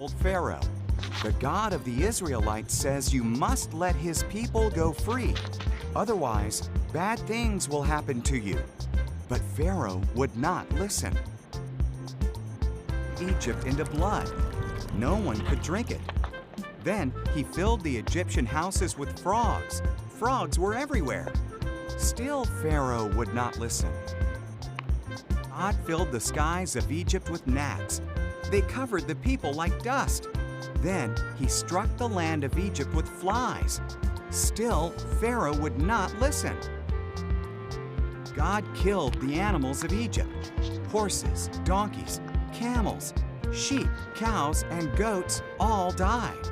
told Pharaoh, "The God of the Israelites says you must let his people go free. Otherwise, bad things will happen to you." But Pharaoh would not listen. Egypt into blood. No one could drink it. Then he filled the Egyptian houses with frogs. Frogs were everywhere. Still Pharaoh would not listen. God filled the skies of Egypt with gnats. They covered the people like dust. Then he struck the land of Egypt with flies. Still Pharaoh would not listen. God killed the animals of Egypt: horses, donkeys, camels, sheep, cows, and goats all died.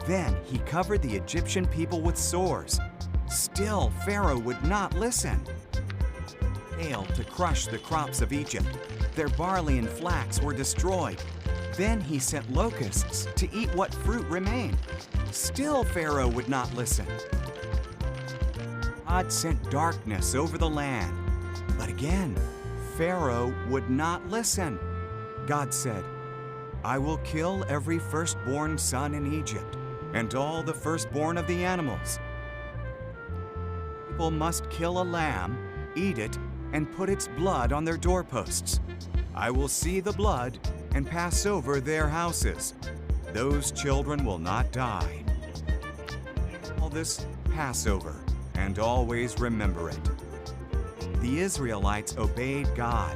Then he covered the Egyptian people with sores. Still Pharaoh would not listen. Failed to crush the crops of Egypt. Their barley and flax were destroyed. Then he sent locusts to eat what fruit remained. Still Pharaoh would not listen. God sent darkness over the land. But again, Pharaoh would not listen. God said, "I will kill every firstborn son in Egypt, and all the firstborn of the animals. People must kill a lamb, eat it, and put its blood on their doorposts. I will see the blood and pass over their houses. Those children will not die." All this Passover, and always remember it. The Israelites obeyed God,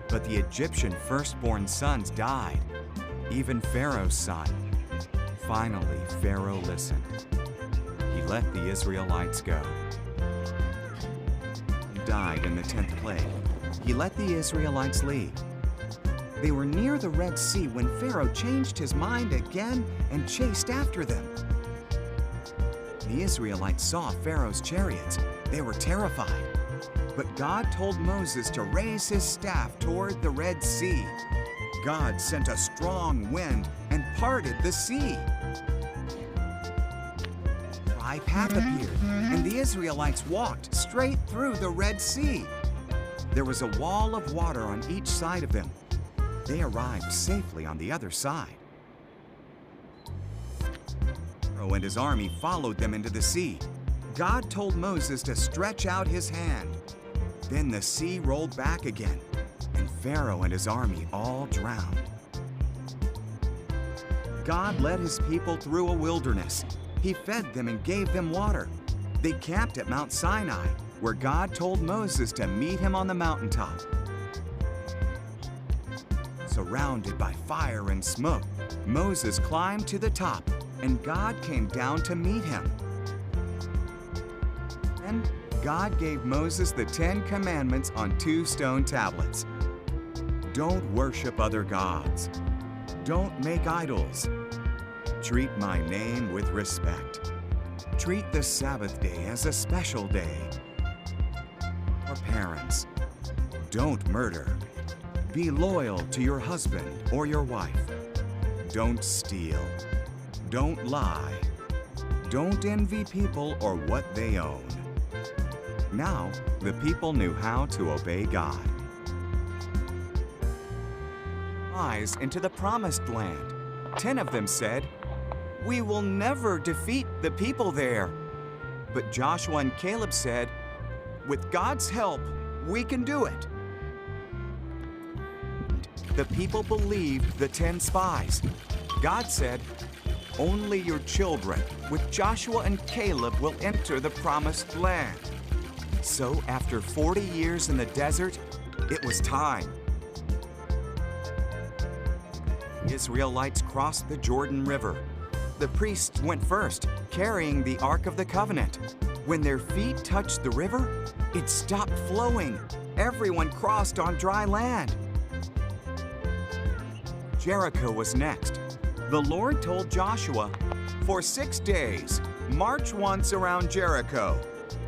but the Egyptian firstborn sons died, even Pharaoh's son. Finally, Pharaoh listened. He let the Israelites go. He died in the 10th plague. He let the Israelites leave. They were near the Red Sea when Pharaoh changed his mind again and chased after them. The Israelites saw Pharaoh's chariots. They were terrified. But God told Moses to raise his staff toward the Red Sea. God sent a strong wind and parted the sea. A dry path appeared, and the Israelites walked straight through the Red Sea. There was a wall of water on each side of them. They arrived safely on the other side. Pharaoh and his army followed them into the sea. God told Moses to stretch out his hand. Then the sea rolled back again, and Pharaoh and his army all drowned. God led his people through a wilderness. He fed them and gave them water. They camped at Mount Sinai, where God told Moses to meet him on the mountaintop. Surrounded by fire and smoke, Moses climbed to the top, and God came down to meet him. Then God gave Moses the 10 Commandments on 2 stone tablets. Don't worship other gods. Don't make idols. Treat my name with respect. Treat the Sabbath day as a special day. For parents, don't murder. Be loyal to your husband or your wife. Don't steal. Don't lie. Don't envy people or what they own. Now, the people knew how to obey God. Eyes into the promised land. 10 of them said, "We will never defeat the people there." But Joshua and Caleb said, "With God's help, we can do it." The people believed the 10 spies. God said, "Only your children with Joshua and Caleb will enter the promised land." So after 40 years in the desert, it was time. The Israelites crossed the Jordan River. The priests went first, carrying the Ark of the Covenant. When their feet touched the river, it stopped flowing. Everyone crossed on dry land. Jericho was next. The Lord told Joshua, "For 6 days, march once around Jericho.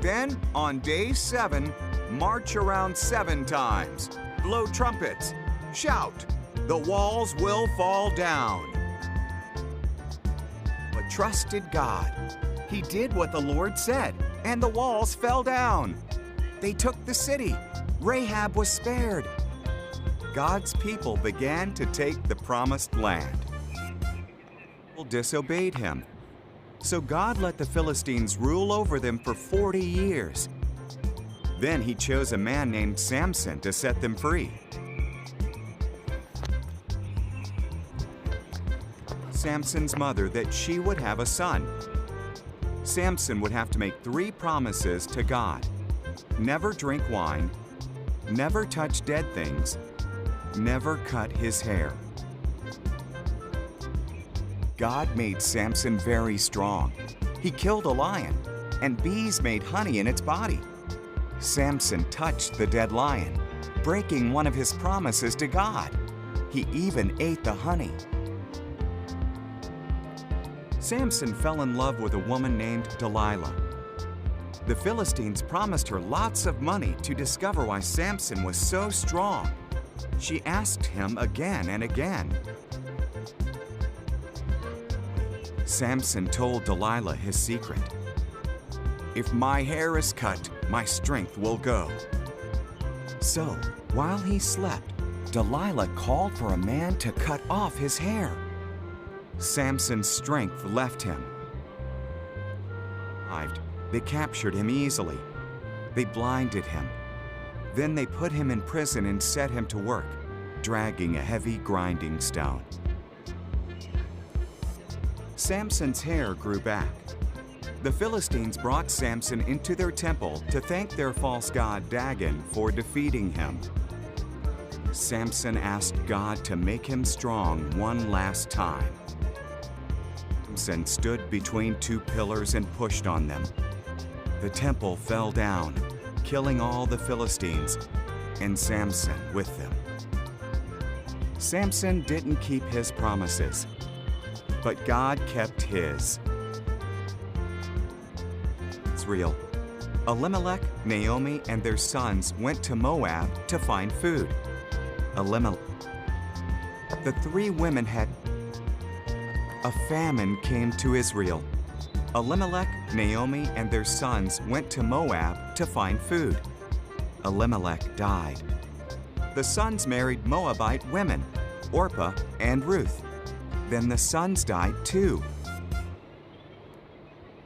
Then, on day 7, march around 7 times. Blow trumpets. Shout. The walls will fall down." But trusted God. He did what the Lord said, and the walls fell down. They took the city. Rahab was spared. God's people began to take the promised land. disobeyed him. So God let the Philistines rule over them for 40 years. Then he chose a man named Samson to set them free. Samson's mother that she would have a son. Samson would have to make 3 promises to God: never drink wine, never touch dead things, never cut his hair. God made Samson very strong. He killed a lion, and bees made honey in its body. Samson touched the dead lion, breaking one of his promises to God. He even ate the honey. Samson fell in love with a woman named Delilah. The Philistines promised her lots of money to discover why Samson was so strong. She asked him again and again. Samson told Delilah his secret. "If my hair is cut, my strength will go." So, while he slept, Delilah called for a man to cut off his hair. Samson's strength left him. They captured him easily. They blinded him. Then they put him in prison and set him to work, dragging a heavy grinding stone. Samson's hair grew back. The Philistines brought Samson into their temple to thank their false god Dagon for defeating him. Samson asked God to make him strong one last time. Samson stood between 2 pillars and pushed on them. The temple fell down, killing all the Philistines, and Samson with them. Samson didn't keep his promises, but God kept his. Israel. Elimelech, Naomi, and their sons went to Moab to find food. Elimelech. The 3 women had a famine came to Israel. Elimelech, Naomi, and their sons went to Moab to find food. Elimelech died. The sons married Moabite women, Orpah and Ruth. Then the sons died too.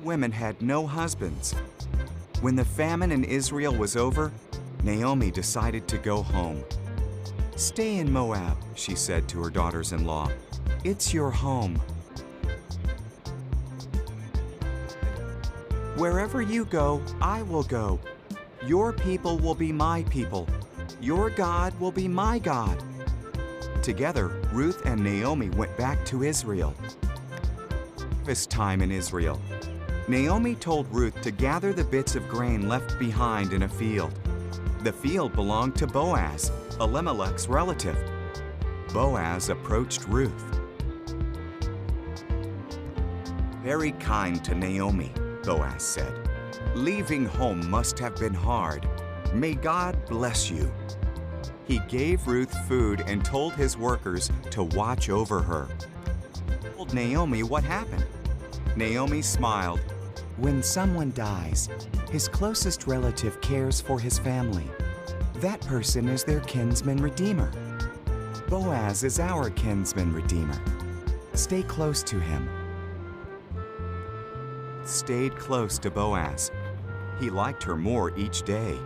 Women had no husbands. When the famine in Israel was over, Naomi decided to go home. "Stay in Moab," she said to her daughters-in-law. "It's your home. Wherever you go, I will go. Your people will be my people. Your God will be my God." Together, Ruth and Naomi went back to Israel. This time in Israel, Naomi told Ruth to gather the bits of grain left behind in a field. The field belonged to Boaz, Elimelech's relative. Boaz approached Ruth. "Very kind to Naomi," Boaz said. "Leaving home must have been hard. May God bless you." He gave Ruth food and told his workers to watch over her. He told Naomi what happened. Naomi smiled. "When someone dies, his closest relative cares for his family. That person is their kinsman redeemer. Boaz is our kinsman redeemer. Stay close to him." Stayed close to Boaz. He liked her more each day.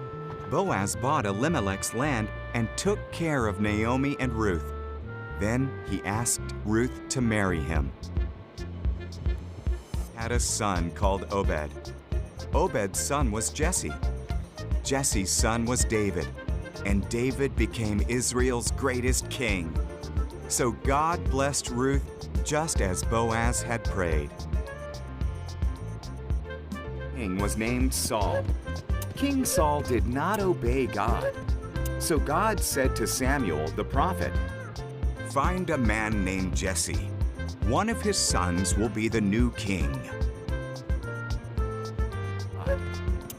Boaz bought Elimelech's land and took care of Naomi and Ruth. Then he asked Ruth to marry him. He had a son called Obed. Obed's son was Jesse. Jesse's son was David, and David became Israel's greatest king. So God blessed Ruth just as Boaz had prayed. King was named Saul. King Saul did not obey God. So God said to Samuel the prophet, "Find a man named Jesse. One of his sons will be the new king."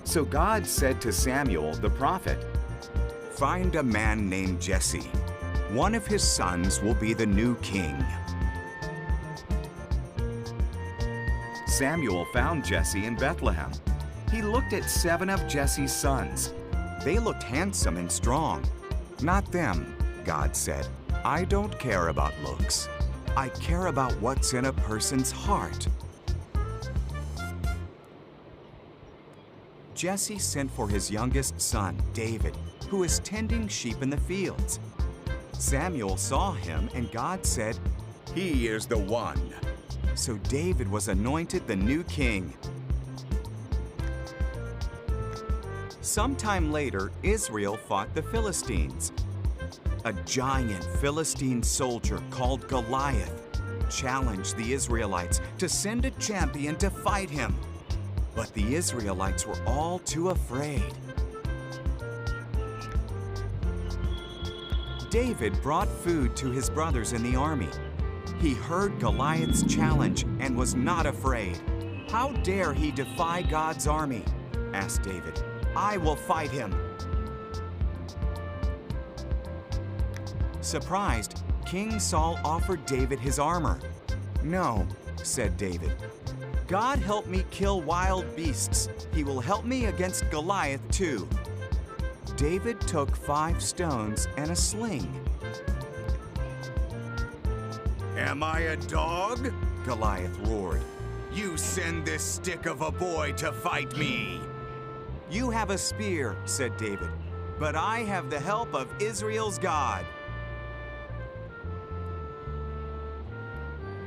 So God said to Samuel the prophet, "Find a man named Jesse. One of his sons will be the new king." Samuel found Jesse in Bethlehem. He looked at 7 of Jesse's sons. They looked handsome and strong. "Not them," God said. "I don't care about looks." I care about what's in a person's heart. Jesse sent for his youngest son, David, who was tending sheep in the fields. Samuel saw him, and God said, "He is the one." So David was anointed the new king. Sometime later, Israel fought the Philistines. A giant Philistine soldier called Goliath challenged the Israelites to send a champion to fight him. But the Israelites were all too afraid. David brought food to his brothers in the army. He heard Goliath's challenge and was not afraid. "How dare he defy God's army?" asked David. "I will fight him." Surprised, King Saul offered David his armor. "No," said David. "God helped me kill wild beasts. He will help me against Goliath too." David took 5 stones and a sling. "Am I a dog?" Goliath roared. "You send this stick of a boy to fight me." "You have a spear," said David, "but I have the help of Israel's God."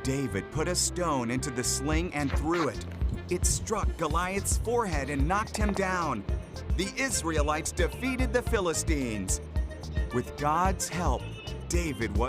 David put a stone into the sling and threw it. It struck Goliath's forehead and knocked him down. The Israelites defeated the Philistines. With God's help, David was